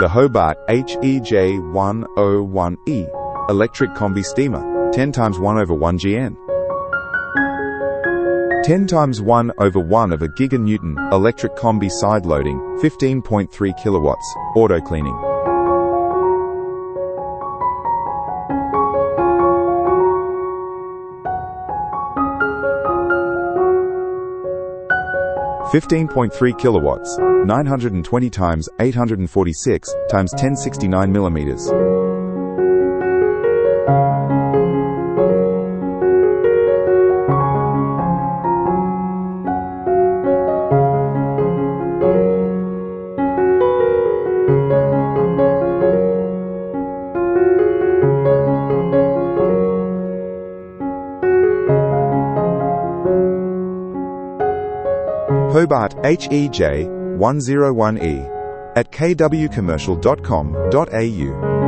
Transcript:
The Hobart HEJ101E electric combi steamer, 10 times 1/1 GN. 10 times 1/1 of a giganewton electric combi side loading, 15.3 kilowatts, auto cleaning. (15.3 kilowatts, 920 times 846 times 1069 millimeters). Hobart HEJ101E at kwcommercial.com.au